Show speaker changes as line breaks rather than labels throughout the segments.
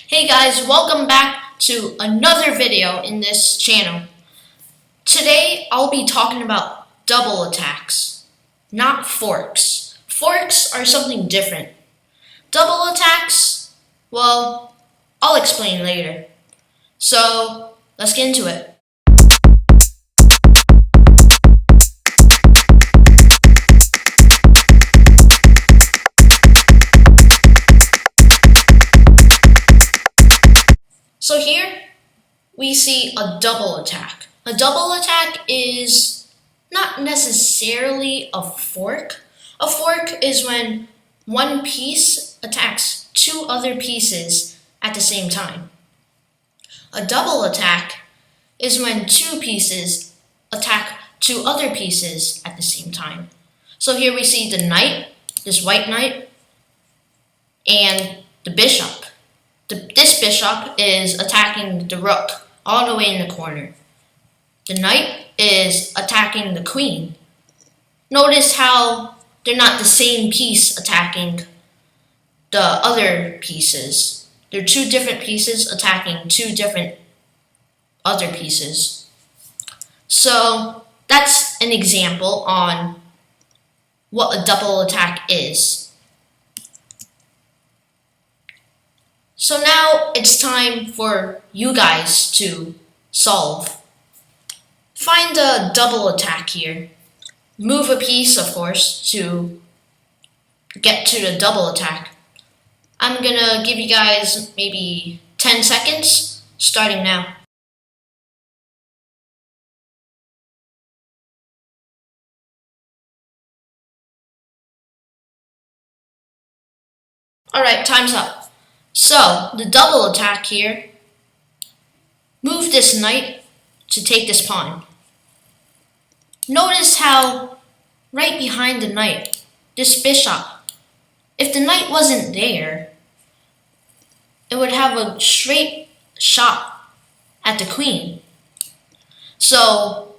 Hey guys, welcome back to another video in this channel. Today I'll be talking about double attacks, not forks. Forks are something different. Double attacks, well, I'll explain later. So, let's get into it. So here, we see a double attack. A double attack is not necessarily a fork. A fork is when one piece attacks two other pieces at the same time. A double attack is when two pieces attack two other pieces at the same time. So here we see the knight, this white knight, and the bishop. This bishop is attacking the rook all the way in the corner. The knight is attacking the queen. Notice how they're not the same piece attacking the other pieces. They're two different pieces attacking two different other pieces. So that's an example on what a double attack is. So now it's time for you guys to solve. Find a double attack here. Move a piece, of course, to get to the double attack. I'm gonna give you guys maybe 10 seconds, starting now. Alright, time's up. So, the double attack here, move this knight to take this pawn. Notice how right behind the knight, this bishop, if the knight wasn't there, it would have a straight shot at the queen. So,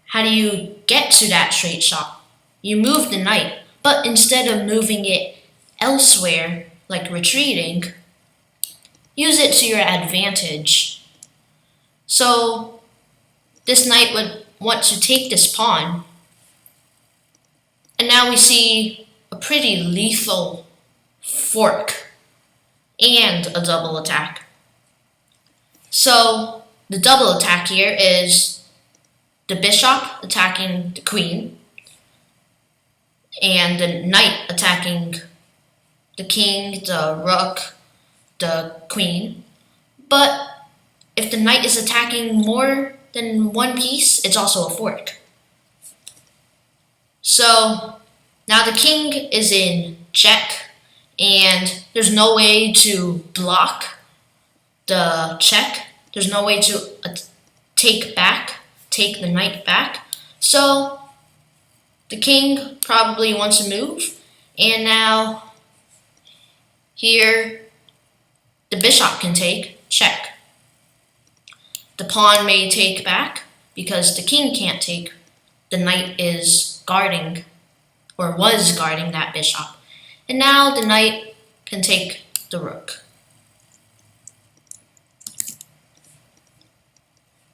how do you get to that straight shot? You move the knight, but instead of moving it elsewhere, like retreating, use it to your advantage. So this knight would want to take this pawn. And now we see a pretty lethal fork and a double attack. So the double attack here is the bishop attacking the queen and the knight attacking the king, the rook, the queen. But if the knight is attacking more than one piece, it's also a fork. So now the king is in check, and there's no way to block the check. There's no way to take the knight back. So the king probably wants to move, and now here the bishop can take check. The pawn may take back because the king can't take. The knight is guarding, or was guarding, that bishop. And now the knight can take the rook.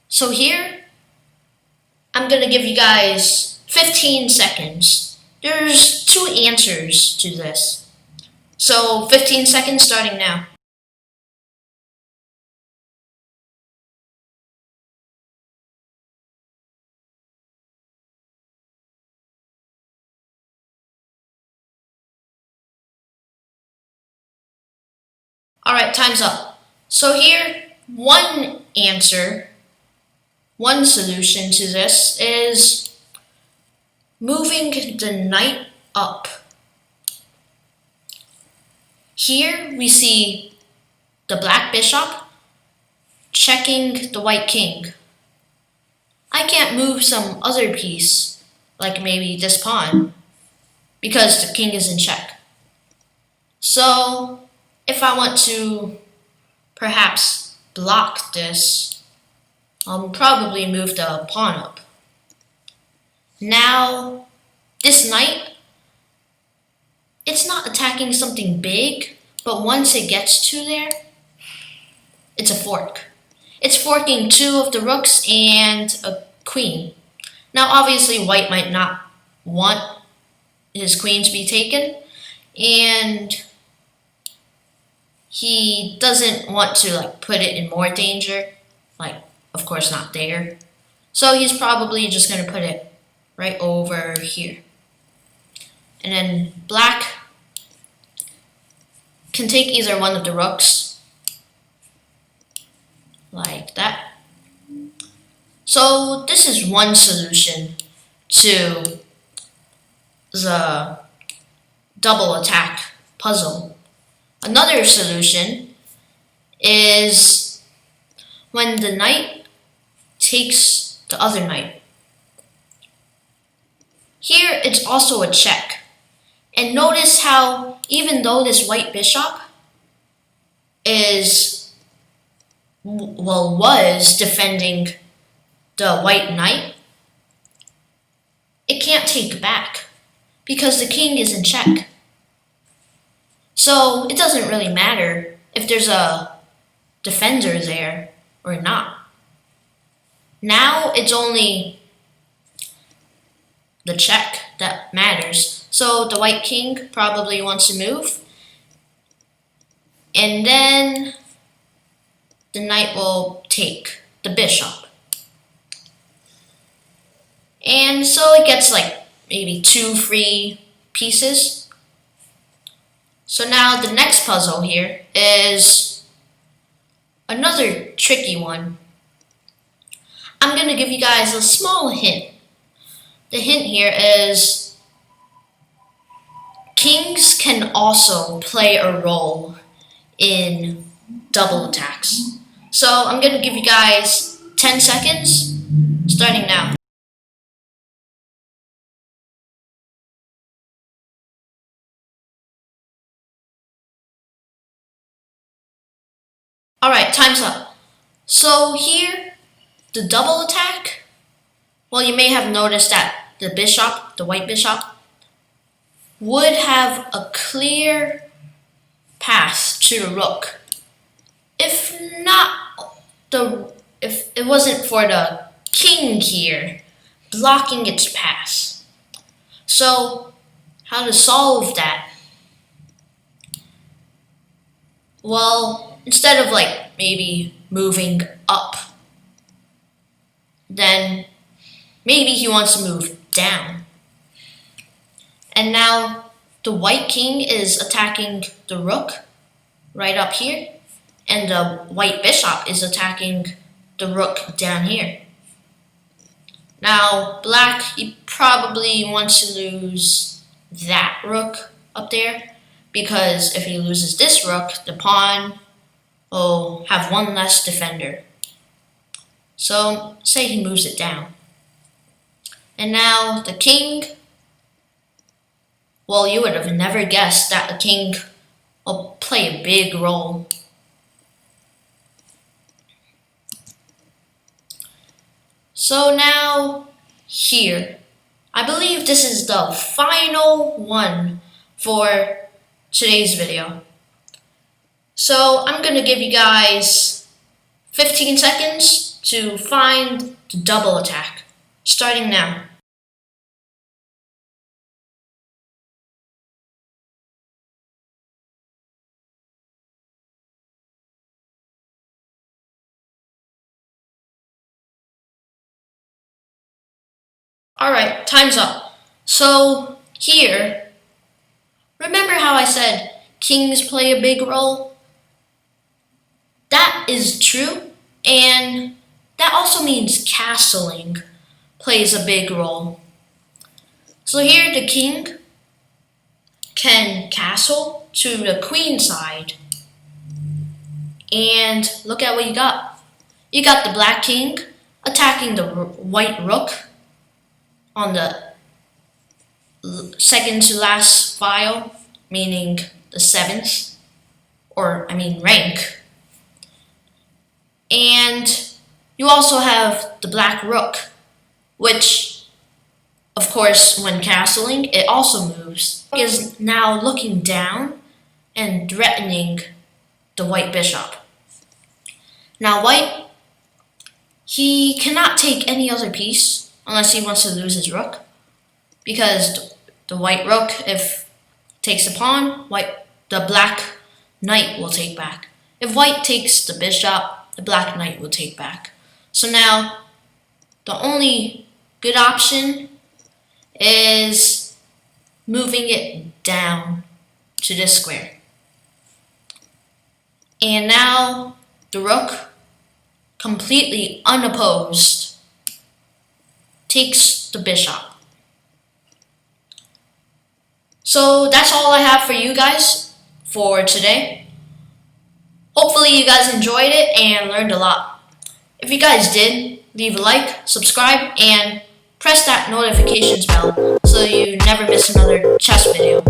So here, I'm gonna give you guys 15 seconds. There's two answers to this. So 15 seconds starting now. Alright, time's up. So here, one solution to this is moving the knight up. Here we see the black bishop checking the white king. I can't move some other piece, like maybe this pawn, because the king is in check. So if I want to perhaps block this, I'll probably move the pawn up. Now, this knight, it's not attacking something big, but once it gets to there, It's a fork. It's forking two of the rooks and a queen. Now obviously white might not want his queen to be taken, and he doesn't want to like put it in more danger, like of course not there. So he's probably just gonna put it right over here. And then black can take either one of the rooks, like that. So this is one solution to the double attack puzzle. Another solution is when the knight takes the other knight. Here it's also a check. And notice how even though this white bishop was defending the white knight, it can't take back because the king is in check. So it doesn't really matter if there's a defender there or not. Now it's only the check that matters. So the white king probably wants to move, and then the knight will take the bishop. And so it gets like maybe 2 free pieces. So now the next puzzle here is another tricky one. I'm going to give you guys a small hint. The hint here is kings can also play a role in double attacks. So I'm going to give you guys 10 seconds, starting now. Alright, time's up. So here, the double attack, well, you may have noticed that the bishop, the white bishop, would have a clear path to the rook. If it wasn't for the king here blocking its path. So how to solve that? Well, instead of like maybe moving up, then maybe he wants to move down. And now the white king is attacking the rook right up here, and the white bishop is attacking the rook down here. Now black, he probably wants to lose that rook up there, because if he loses this rook, the pawn will have one less defender. So say he moves it down. And now the king, well, you would have never guessed that the king will play a big role. So now here, I believe this is the final one for today's video. So I'm gonna give you guys 15 seconds to find the double attack, starting now. Alright, time's up. So here, remember how I said kings play a big role? That is true, and that also means castling plays a big role. So here the king can castle to the queen side, and look at what you got. You got the black king attacking the white rook on the second to last file, meaning the 7th, rank. And you also have the black rook, which, of course, when castling, it also moves. It is now looking down and threatening the white bishop. Now white, he cannot take any other piece unless he wants to lose his rook, because the white rook, if takes the pawn, the black knight will take back. If white takes the bishop, the black knight will take back. So now the only good option is moving it down to this square. And now the rook, completely unopposed, takes the bishop. So that's all I have for you guys for today. Hopefully you guys enjoyed it and learned a lot. If you guys did, leave a like, subscribe, and press that notifications bell so you never miss another chess video.